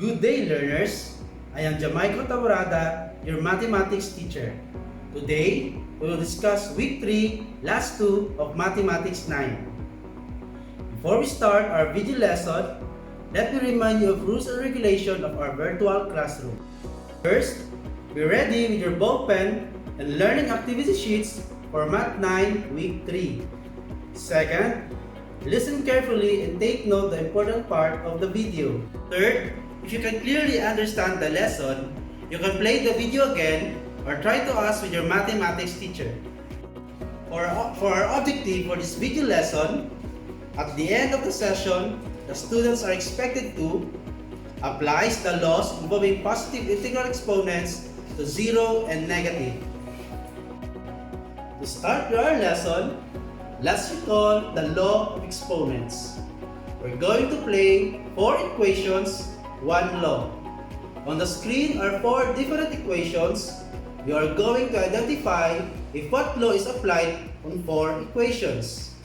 Good day, learners! I am Jamaico Tawarada, your mathematics teacher. Today, we will discuss week 3, last 2 of Mathematics 9. Before we start our video lesson, let me remind you of rules and regulation of our virtual classroom. First, be ready with your ball pen and learning activity sheets for Math 9 week 3. Second, listen carefully and take note the important part of the video. Third, if you can clearly understand the lesson, you can play the video again or try to ask with your mathematics teacher. For our objective for this video lesson, at the end of the session, the students are expected to apply the laws involving positive integral exponents to 0 and negative. To start our lesson, let's recall the law of exponents. We're going to play 4 equations, 1 law. On the screen are 4 different equations. You are going to identify if what law is applied on 4 equations.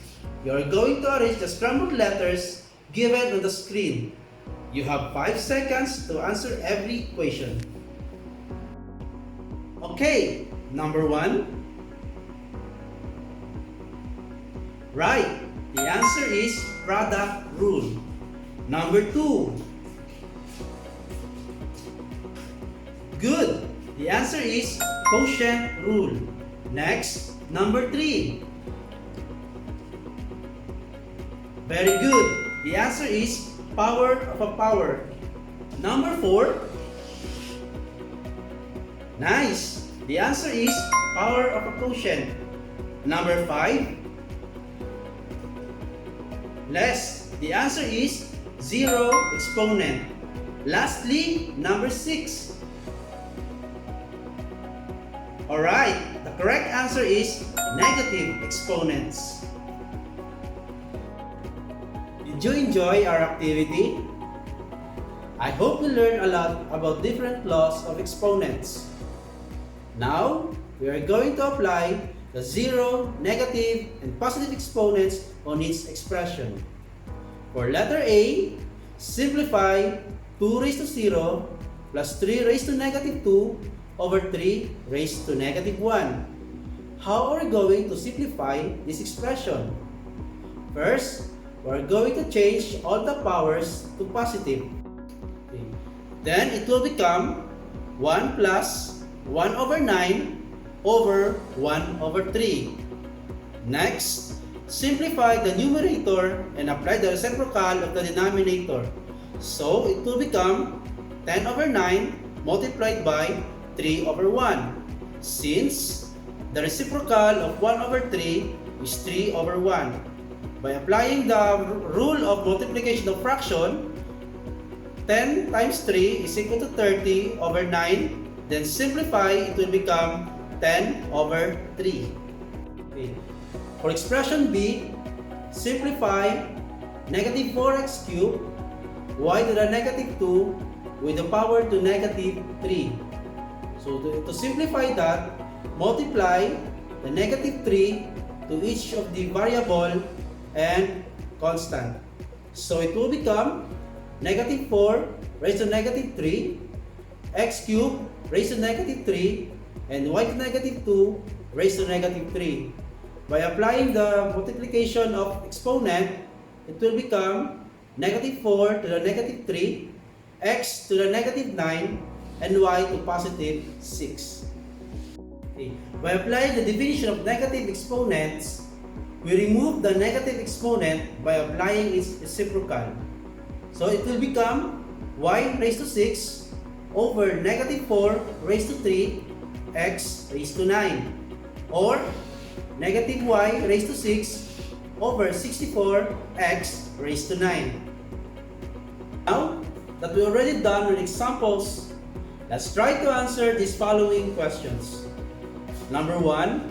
You are going to arrange the scrambled letters given on the screen. You have 5 seconds to answer every equation. Okay, number 1. Right, the answer is product rule. Number 2. Good, the answer is quotient rule. Next, number 3. Very good, the answer is power of a power. Number 4. Nice, the answer is power of a quotient. Number 5. Less, the answer is 0 exponent. Lastly, number 6. Alright, the correct answer is negative exponents. Did you enjoy our activity? I hope you learned a lot about different laws of exponents. Now, we are going to apply the 0, negative, and positive exponents on each expression. For letter A, simplify 2 raised to 0 plus 3 raised to negative 2 over 3 raised to negative 1. How are we going to simplify this expression? First, we are going to change all the powers to positive. Okay. Then it will become 1 plus 1 over 9 over 1 over 3. Next, simplify the numerator and apply the reciprocal of the denominator. So it will become 10 over 9 multiplied by 3 over 1. Since the reciprocal of 1 over 3 is 3 over 1. By applying the rule of multiplication of fraction, 10 times 3 is equal to 30 over 9. Then simplify, it will become 10 over 3. Okay. For expression B, simplify negative 4x cubed y to the negative 2 with the power to negative 3. So to simplify that, multiply the negative 3 to each of the variable and constant. So it will become negative 4 raised to negative 3, x cubed raised to negative 3, and y to negative 2 raised to negative 3. By applying the multiplication of exponent, it will become negative 4 to the negative 3, x to the negative 9, and y to positive 6. Okay. By applying the definition of negative exponents, we remove the negative exponent by applying its reciprocal. So it will become y raised to 6 over negative 4 raised to 3 x raised to 9, or negative y raised to 6 over 64 x raised to 9. Now that we already done with examples, let's try to answer these following questions. Number 1,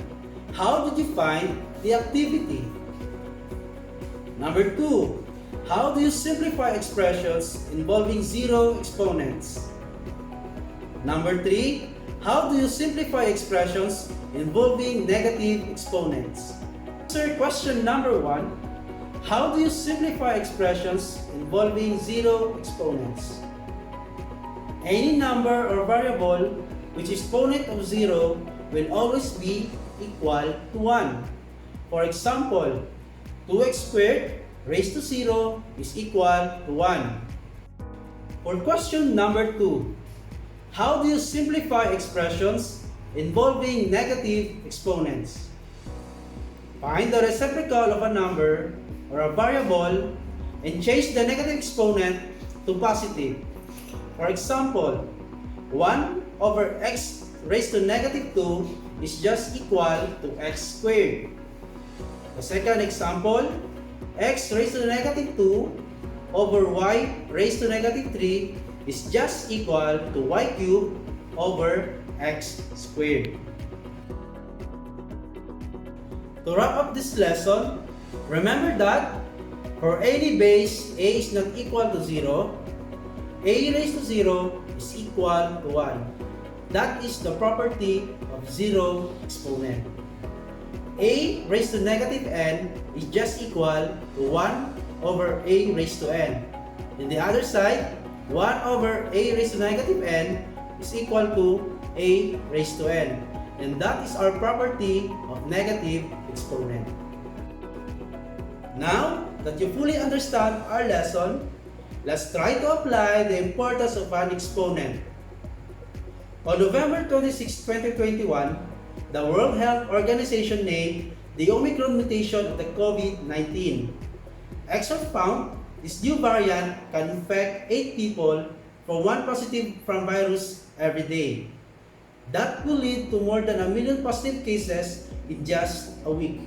how did you find the activity? Number 2, how do you simplify expressions involving 0 exponents? Number 3, how do you simplify expressions involving negative exponents? Answer question number 1, how do you simplify expressions involving 0 exponents? Any number or variable which is exponent of 0 will always be equal to 1. For example, 2x squared raised to 0 is equal to 1. For question number 2, how do you simplify expressions involving negative exponents? Find the reciprocal of a number or a variable and change the negative exponent to positive. For example, 1 over x raised to negative 2 is just equal to x squared. The second example, x raised to negative 2 over y raised to negative 3 is just equal to y cubed over x squared. To wrap up this lesson, remember that for any base a is not equal to 0, a raised to 0 is equal to 1. That is the property of zero exponent. A raised to negative n is just equal to 1 over a raised to n. In the other side, 1 over a raised to negative n is equal to a raised to n. And that is our property of negative exponent. Now that you fully understand our lesson, let's try to apply the importance of an exponent. On November 26, 2021, the World Health Organization named the Omicron mutation of the COVID-19. Experts found this new variant can infect 8 people from 1 positive from virus every day. That will lead to more than 1 million positive cases in just a week.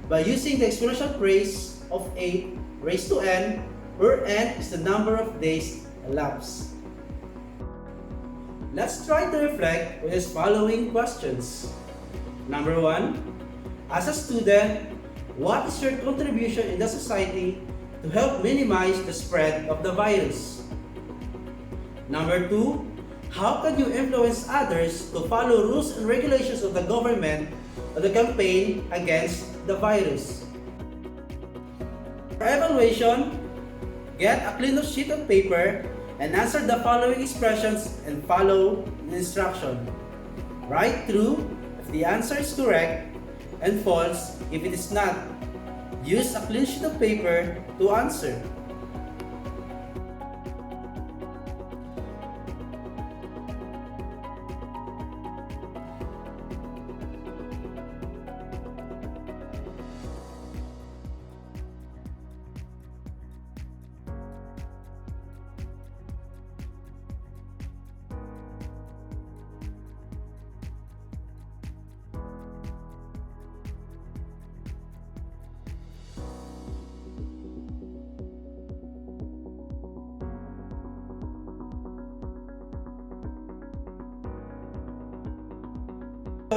By using the exponential phrase of 8 raised to n, where n is the number of days elapsed. Let's try to reflect with these following questions. Number 1, as a student, what is your contribution in the society to help minimize the spread of the virus? Number 2, how can you influence others to follow rules and regulations of the government or the campaign against the virus? For evaluation, get a clean sheet of paper and answer the following expressions and follow the instruction. Write true if the answer is correct and false if it is not. Use a clean sheet of paper to answer.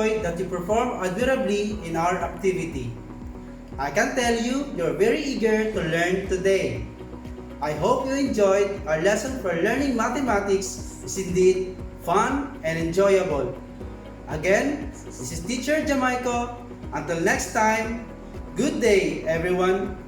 That you perform admirably in our activity. I can tell you're very eager to learn today. I hope you enjoyed our lesson for learning mathematics is indeed fun and enjoyable. Again, this is Teacher Jamaico. Until next time, good day everyone.